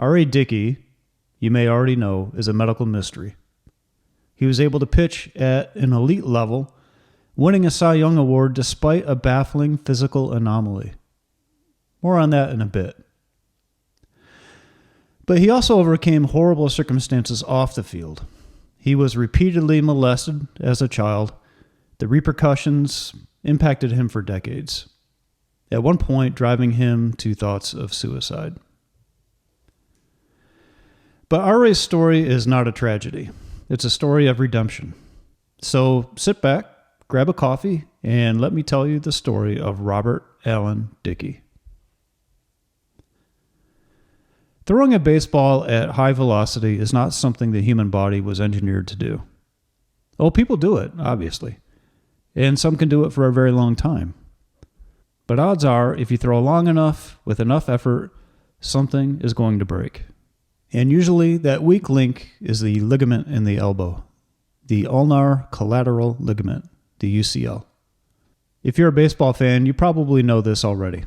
R.A. Dickey, you may already know, is a medical mystery. He was able to pitch at an elite level, winning a Cy Young Award despite a baffling physical anomaly. More on that in a bit. But he also overcame horrible circumstances off the field. He was repeatedly molested as a child. The repercussions impacted him for decades, at one point driving him to thoughts of suicide. But R.A.'s story is not a tragedy. It's a story of redemption. So sit back, grab a coffee, and let me tell you the story of Robert Allen Dickey. Throwing a baseball at high velocity is not something the human body was engineered to do. Oh, people do it, obviously. And some can do it for a very long time. But odds are, if you throw long enough, with enough effort, something is going to break. And usually that weak link is the ligament in the elbow, the ulnar collateral ligament, the UCL. If you're a baseball fan, you probably know this already.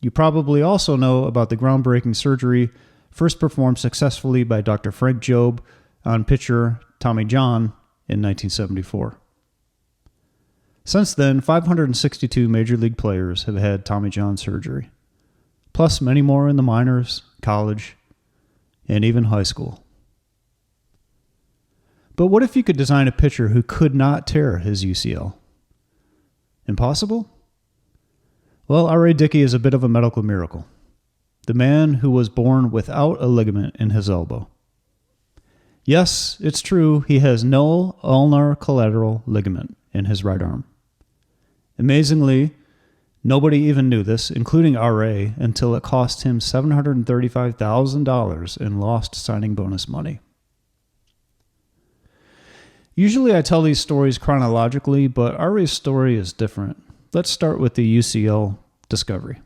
You probably also know about the groundbreaking surgery first performed successfully by Dr. Frank Jobe on pitcher Tommy John in 1974. Since then, 562 Major League players have had Tommy John surgery, plus many more in the minors, college, and even high school. But what if you could design a pitcher who could not tear his UCL? Impossible? Well, R.A. Dickey is a bit of a medical miracle. The man who was born without a ligament in his elbow. Yes, it's true, he has no ulnar collateral ligament in his right arm. Amazingly, nobody even knew this, including R.A., until it cost him $735,000 in lost signing bonus money. Usually I tell these stories chronologically, but R.A.'s story is different. Let's start with the UCL Discovery.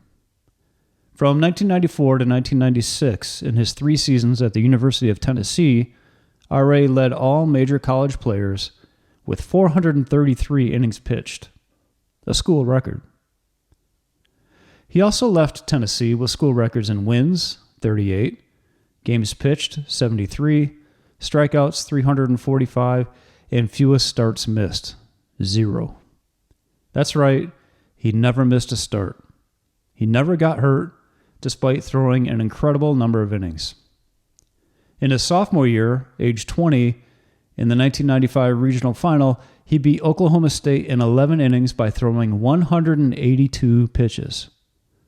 From 1994 to 1996, in his 3 seasons at the University of Tennessee, R.A. led all major college players with 433 innings pitched, a school record. He also left Tennessee with school records in wins, 38, games pitched, 73, strikeouts, 345, and fewest starts missed, 0. That's right, he never missed a start. He never got hurt, despite throwing an incredible number of innings. In his sophomore year, age 20, in the 1995 regional final, he beat Oklahoma State in 11 innings by throwing 182 pitches.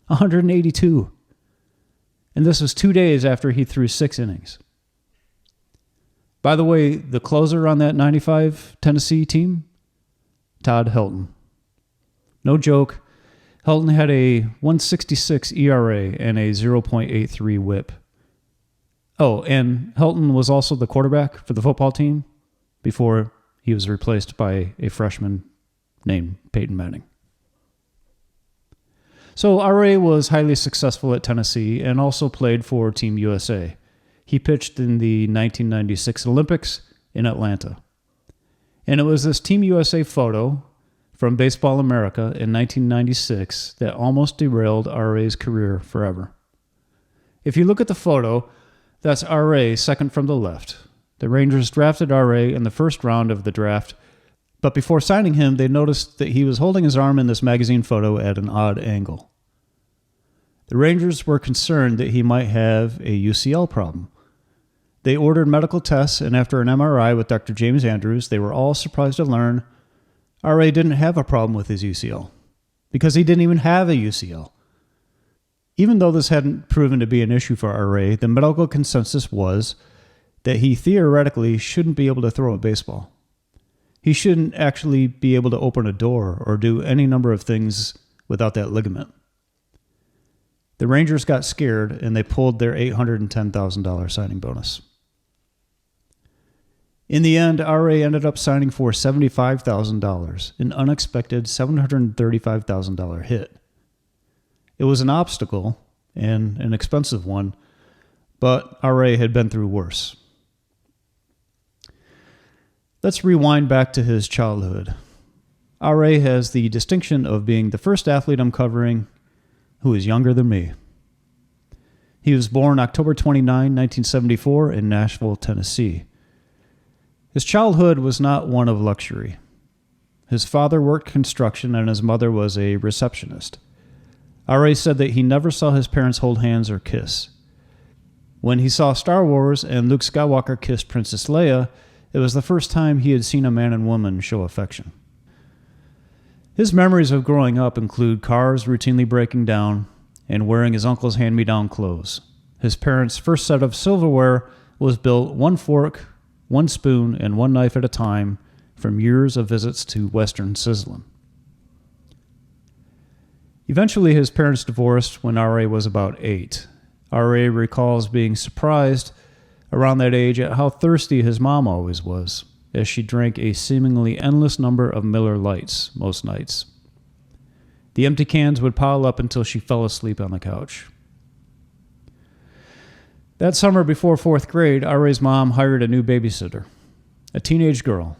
182. And this was 2 days after he threw 6 innings. By the way, the closer on that 95 Tennessee team, Todd Helton. No joke, Helton had a 1.66 ERA and a 0.83 whip. Oh, and Helton was also the quarterback for the football team before he was replaced by a freshman named Peyton Manning. So R.A. was highly successful at Tennessee and also played for Team USA. He pitched in the 1996 Olympics in Atlanta. And it was this Team USA photo from Baseball America in 1996 that almost derailed R.A.'s career forever. If you look at the photo, that's R.A. second from the left. The Rangers drafted R.A. in the first round of the draft, but before signing him, they noticed that he was holding his arm in this magazine photo at an odd angle. The Rangers were concerned that he might have a UCL problem. They ordered medical tests, and after an MRI with Dr. James Andrews, they were all surprised to learn R.A. didn't have a problem with his UCL, because he didn't even have a UCL. Even though this hadn't proven to be an issue for R.A., the medical consensus was that he theoretically shouldn't be able to throw a baseball. He shouldn't actually be able to open a door or do any number of things without that ligament. The Rangers got scared, and they pulled their $810,000 signing bonus. In the end, R.A. ended up signing for $75,000, an unexpected $735,000 hit. It was an obstacle, and an expensive one, but R.A. had been through worse. Let's rewind back to his childhood. R.A. has the distinction of being the first athlete I'm covering who is younger than me. He was born October 29, 1974, in Nashville, Tennessee. His childhood was not one of luxury. His father worked construction and his mother was a receptionist. R.A. said that he never saw his parents hold hands or kiss. When he saw Star Wars and Luke Skywalker kiss Princess Leia, it was the first time he had seen a man and woman show affection. His memories of growing up include cars routinely breaking down and wearing his uncle's hand-me-down clothes. His parents' first set of silverware was built one fork, one spoon, and one knife at a time from years of visits to Western Sizzlin'. Eventually, his parents divorced when R.A. was about 8. R.A. recalls being surprised around that age at how thirsty his mom always was, as she drank a seemingly endless number of Miller Lights most nights. The empty cans would pile up until she fell asleep on the couch. That summer before 4th grade, R.A.'s mom hired a new babysitter, a teenage girl.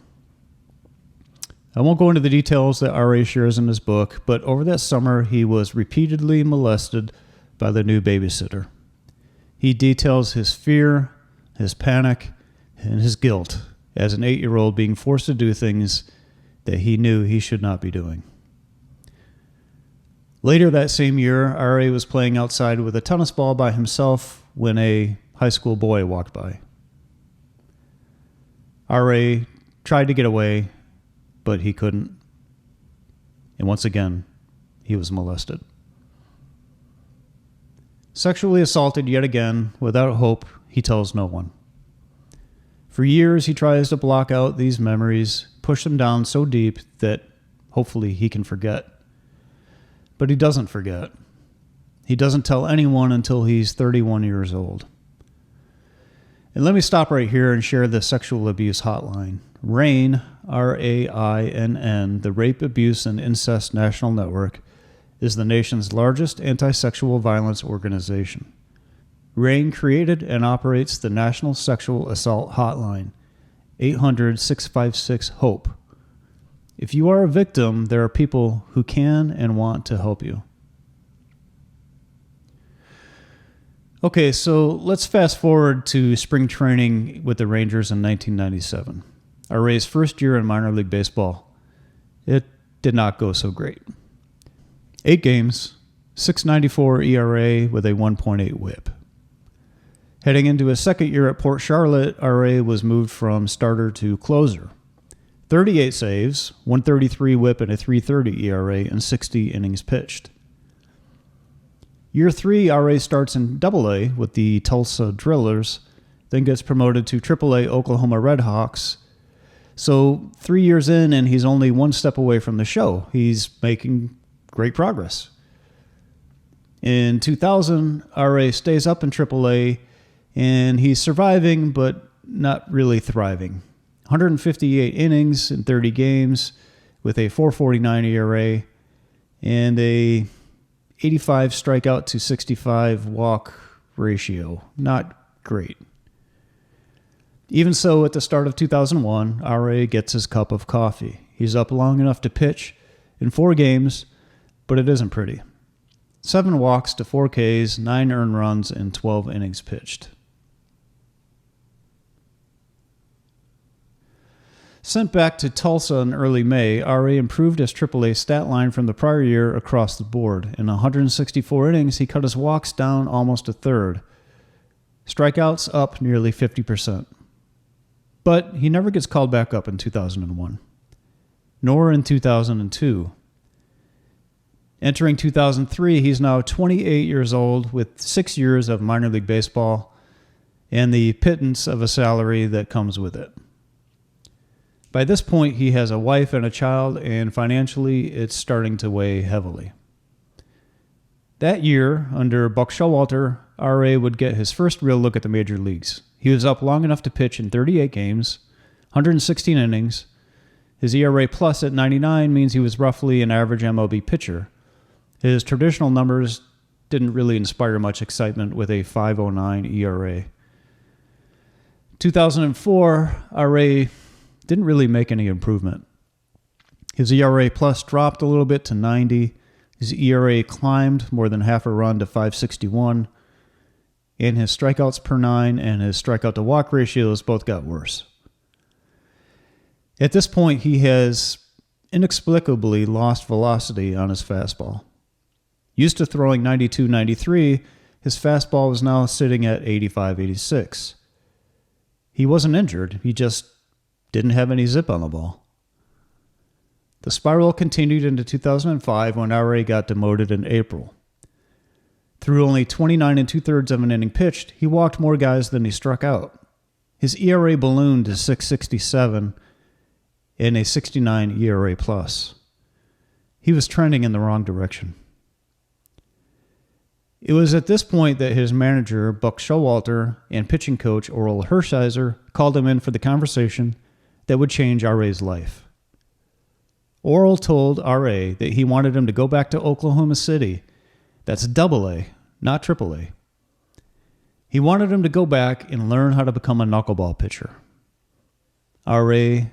I won't go into the details that R.A. shares in his book, but over that summer he was repeatedly molested by the new babysitter. He details his fear, his panic, and his guilt as an 8-year-old being forced to do things that he knew he should not be doing. Later that same year, R.A. was playing outside with a tennis ball by himself when a high school boy walked by. R.A. tried to get away, but he couldn't. And once again, he was molested. Sexually assaulted yet again, without hope, he tells no one. For years, he tries to block out these memories, push them down so deep that hopefully he can forget. But he doesn't forget. He doesn't tell anyone until he's 31 years old. And let me stop right here and share the sexual abuse hotline. RAINN, R-A-I-N-N, the Rape, Abuse, and Incest National Network, is the nation's largest anti-sexual violence organization. RAINN created and operates the National Sexual Assault Hotline, 800-656-HOPE. If you are a victim, there are people who can and want to help you. Okay, so let's fast forward to spring training with the Rangers in 1997. R.A.'s first year in minor league baseball. It did not go so great. 8 games, .694 ERA with a 1.8 whip. Heading into his second year at Port Charlotte, R.A. was moved from starter to closer. 38 saves, 133 whip, and a 3.30 ERA in 60 innings pitched. Year 3, R.A. starts in Double-A with the Tulsa Drillers, then gets promoted to Triple-A Oklahoma Redhawks. So 3 years in, and he's only one step away from the show. He's making great progress. In 2000, R.A. stays up in Triple-A, and he's surviving, but not really thriving. 158 innings in 30 games with a 4.49 ERA and a 85 strikeout to 65 walk ratio. Not great. Even so, at the start of 2001, R.A. gets his cup of coffee. He's up long enough to pitch in 4 games, but it isn't pretty. 7 walks to 4 Ks, 9 earned runs, and 12 innings pitched. Sent back to Tulsa in early May, R.A. improved his AAA stat line from the prior year across the board. In 164 innings, he cut his walks down almost a third. Strikeouts up nearly 50%. But he never gets called back up in 2001, nor in 2002. Entering 2003, he's now 28 years old with 6 years of minor league baseball and the pittance of a salary that comes with it. By this point, he has a wife and a child, and financially, it's starting to weigh heavily. That year, under Buck Showalter, R.A. would get his first real look at the major leagues. He was up long enough to pitch in 38 games, 116 innings. His ERA plus at 99 means he was roughly an average MLB pitcher. His traditional numbers didn't really inspire much excitement with a 5.09 ERA. 2004, R.A. didn't really make any improvement. His ERA plus dropped a little bit to 90. His ERA climbed more than half a run to 5.61. and his strikeouts per 9 and his strikeout to walk ratios both got worse. At this point, he has inexplicably lost velocity on his fastball. Used to throwing 92, 93, his fastball was now sitting at 85, 86. He wasn't injured, he just didn't have any zip on the ball. The spiral continued into 2005 when RA got demoted in April. Through only 29 2/3 of an inning pitched, he walked more guys than he struck out. His ERA ballooned to 6.67 and a 69 ERA plus. He was trending in the wrong direction. It was at this point that his manager, Buck Showalter, and pitching coach, Orel Hershiser, called him in for the conversation that would change RA's life. Orel told RA that he wanted him to go back to Oklahoma City. That's AA, not AAA. He wanted him to go back and learn how to become a knuckleball pitcher. RA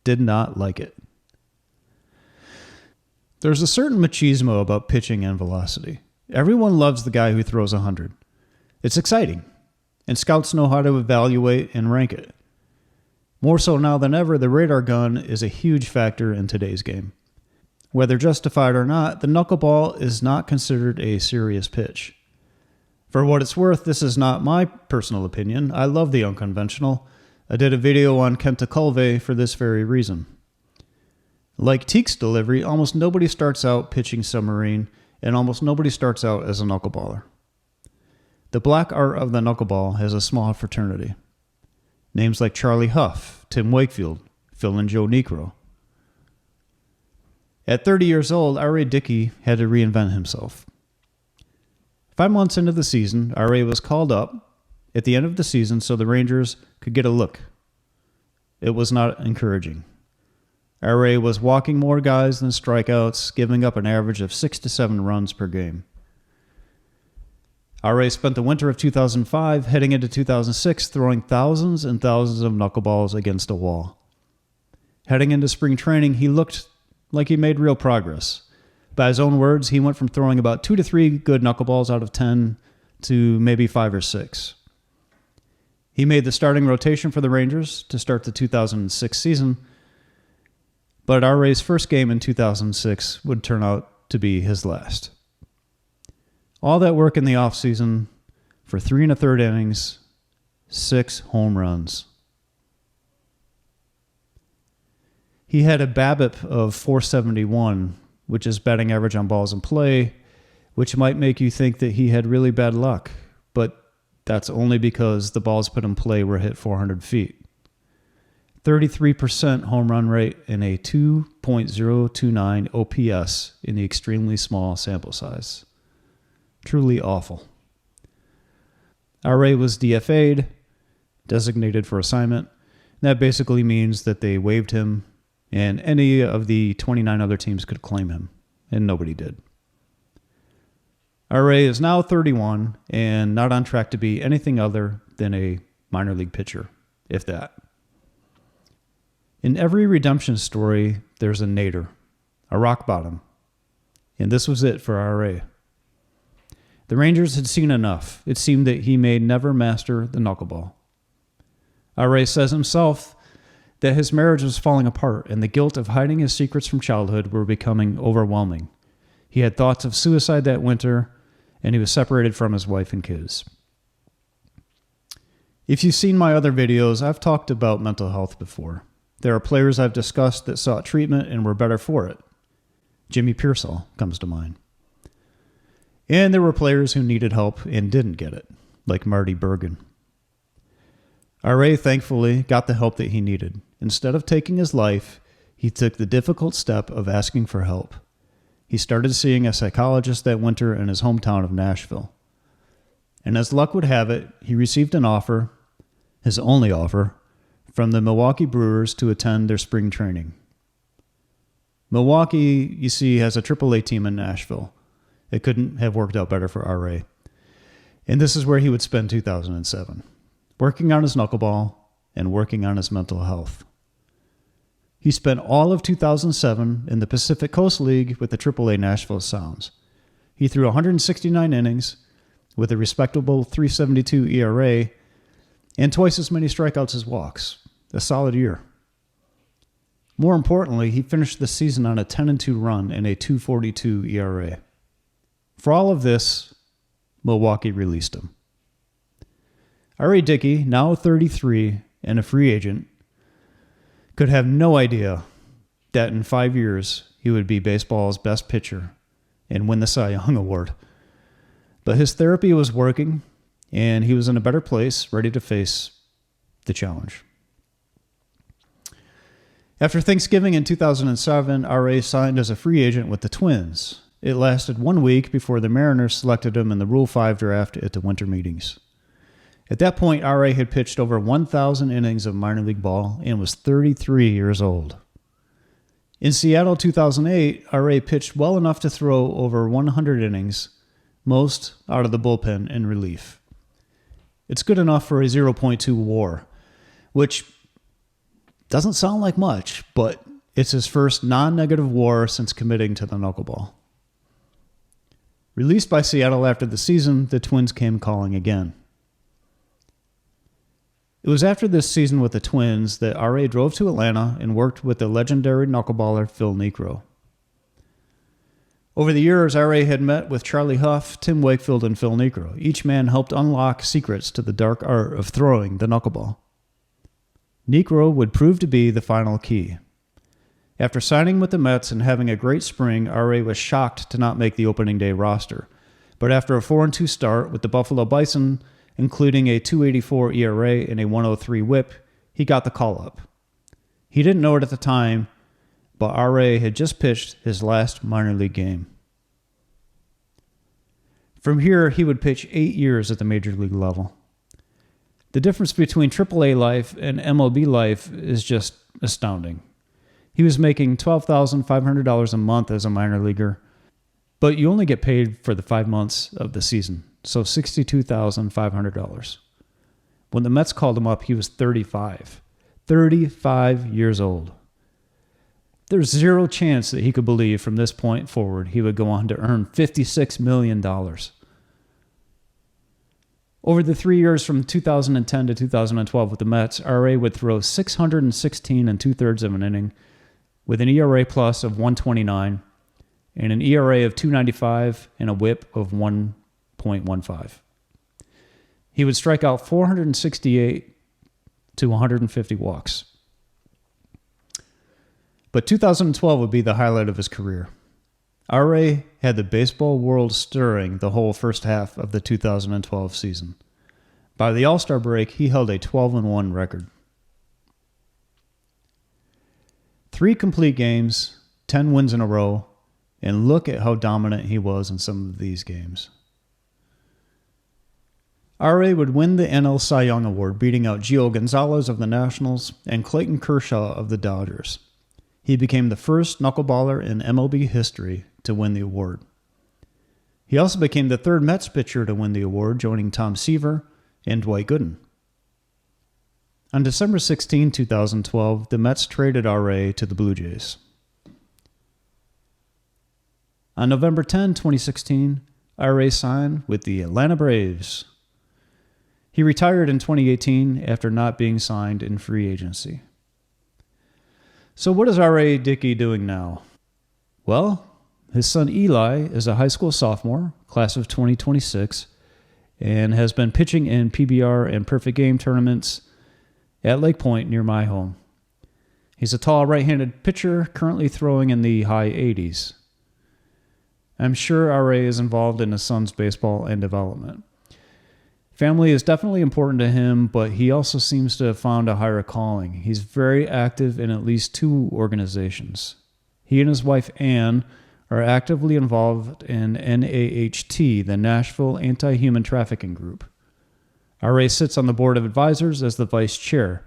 did not like it. There's a certain machismo about pitching and velocity. Everyone loves the guy who throws 100. It's exciting, and scouts know how to evaluate and rank it. More so now than ever, the radar gun is a huge factor in today's game. Whether justified or not, the knuckleball is not considered a serious pitch. For what it's worth, this is not my personal opinion. I love the unconventional. I did a video on knuckle for this very reason. Like Teek's delivery, almost nobody starts out pitching submarine, and almost nobody starts out as a knuckleballer. The black art of the knuckleball has a small fraternity. Names like Charlie Huff, Tim Wakefield, Phil and Joe Necro. At 30 years old, R.A. Dickey had to reinvent himself. 5 months into the season, R.A. was called up at the end of the season so the Rangers could get a look. It was not encouraging. R.A. was walking more guys than strikeouts, giving up an average of 6 to 7 runs per game. R.A. spent the winter of 2005 heading into 2006 throwing thousands and thousands of knuckleballs against a wall. Heading into spring training, he looked like he made real progress. By his own words, he went from throwing about 2 to 3 good knuckleballs out of 10 to maybe 5 or 6. He made the starting rotation for the Rangers to start the 2006 season, but R.A.'s first game in 2006 would turn out to be his last. All that work in the offseason for 3 1/3 innings, 6 home runs. He had a BABIP of .471, which is batting average on balls in play, which might make you think that he had really bad luck, but that's only because the balls put in play were hit 400 feet. 33% home run rate and a 2.029 OPS in the extremely small sample size. Truly awful. R.A. was DFA'd, designated for assignment. That basically means that they waived him and any of the 29 other teams could claim him, and nobody did. R.A. is now 31 and not on track to be anything other than a minor league pitcher, if that. In every redemption story, there's a nadir, a rock bottom, and this was it for R.A. The Rangers had seen enough. It seemed that he may never master the knuckleball. R.A. says himself that his marriage was falling apart and the guilt of hiding his secrets from childhood were becoming overwhelming. He had thoughts of suicide that winter, and he was separated from his wife and kids. If you've seen my other videos, I've talked about mental health before. There are players I've discussed that sought treatment and were better for it. Jimmy Pearsall comes to mind. And there were players who needed help and didn't get it, like Marty Bergen. R.A. thankfully got the help that he needed. Instead of taking his life, he took the difficult step of asking for help. He started seeing a psychologist that winter in his hometown of Nashville. And as luck would have it, he received an offer, his only offer, from the Milwaukee Brewers to attend their spring training. Milwaukee, you see, has a AAA team in Nashville. It couldn't have worked out better for R.A. And this is where he would spend 2007, working on his knuckleball and working on his mental health. He spent all of 2007 in the Pacific Coast League with the AAA Nashville Sounds. He threw 169 innings, with a respectable 3.72 ERA and twice as many strikeouts as walks. A solid year. More importantly, he finished the season on a 10-2 run and a 2.42 ERA. For all of this, Milwaukee released him. R.A. Dickey, now 33 and a free agent, could have no idea that in 5 years he would be baseball's best pitcher and win the Cy Young Award. But his therapy was working, and he was in a better place, ready to face the challenge. After Thanksgiving in 2007, R.A. signed as a free agent with the Twins. It lasted 1 week before the Mariners selected him in the Rule 5 draft at the winter meetings. At that point, R.A. had pitched over 1,000 innings of minor league ball and was 33 years old. In Seattle 2008, R.A. pitched well enough to throw over 100 innings, most out of the bullpen in relief. It's good enough for a 0.2 WAR, which doesn't sound like much, but it's his first non-negative WAR since committing to the knuckleball. Released by Seattle after the season, the Twins came calling again. It was after this season with the Twins that R.A. drove to Atlanta and worked with the legendary knuckleballer Phil Niekro. Over the years, R.A. had met with Charlie Huff, Tim Wakefield, and Phil Niekro. Each man helped unlock secrets to the dark art of throwing the knuckleball. Niekro would prove to be the final key. After signing with the Mets and having a great spring, R.A. was shocked to not make the opening day roster. But after a 4-2 start with the Buffalo Bison, including a 2.84 ERA and a 1.03 whip, he got the call-up. He didn't know it at the time, but R.A. had just pitched his last minor league game. From here, he would pitch 8 years at the major league level. The difference between AAA life and MLB life is just astounding. He was making $12,500 a month as a minor leaguer, but you only get paid for the 5 months of the season, so $62,500. When the Mets called him up, he was 35. 35 years old. There's zero chance that he could believe from this point forward he would go on to earn $56 million. Over the 3 years from 2010 to 2012 with the Mets, R.A. would throw 616 and 2/3 of an inning with an ERA plus of 129 and an ERA of 2.95 and a whip of 1.15. He would strike out 468 to 150 walks. But 2012 would be the highlight of his career. R.A. had the baseball world stirring the whole first half of the 2012 season. By the All-Star break, he held a 12-1 record. 3 complete games, 10 wins in a row, and look at how dominant he was in some of these games. R.A. would win the NL Cy Young Award, beating out Gio Gonzalez of the Nationals and Clayton Kershaw of the Dodgers. He became the first knuckleballer in MLB history to win the award. He also became the third Mets pitcher to win the award, joining Tom Seaver and Dwight Gooden. On December 16, 2012, the Mets traded R.A. to the Blue Jays. On November 10, 2016, R.A. signed with the Atlanta Braves. He retired in 2018 after not being signed in free agency. So what is R.A. Dickey doing now? Well, his son Eli is a high school sophomore, class of 2026, and has been pitching in PBR and perfect game tournaments at Lake Point near my home. He's a tall right-handed pitcher, currently throwing in the high 80s. I'm sure R.A. is involved in his son's baseball and development. Family is definitely important to him, but he also seems to have found a higher calling. He's very active in at least 2 organizations. He and his wife, Ann, are actively involved in NAHT, the Nashville Anti-Human Trafficking Group. R.A. sits on the board of advisors as the vice chair.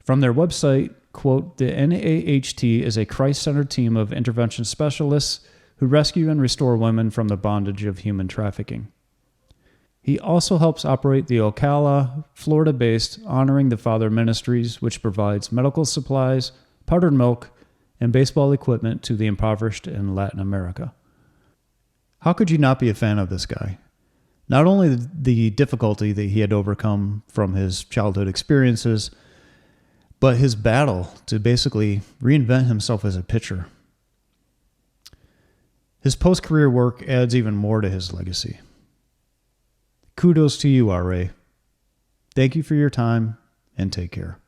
From their website, quote, the NAHT is a Christ-centered team of intervention specialists who rescue and restore women from the bondage of human trafficking. He also helps operate the Ocala, Florida-based Honoring the Father Ministries, which provides medical supplies, powdered milk, and baseball equipment to the impoverished in Latin America. How could you not be a fan of this guy? Not only the difficulty that he had to overcome from his childhood experiences, but his battle to basically reinvent himself as a pitcher. His post-career work adds even more to his legacy. Kudos to you, R.A. Thank you for your time, and take care.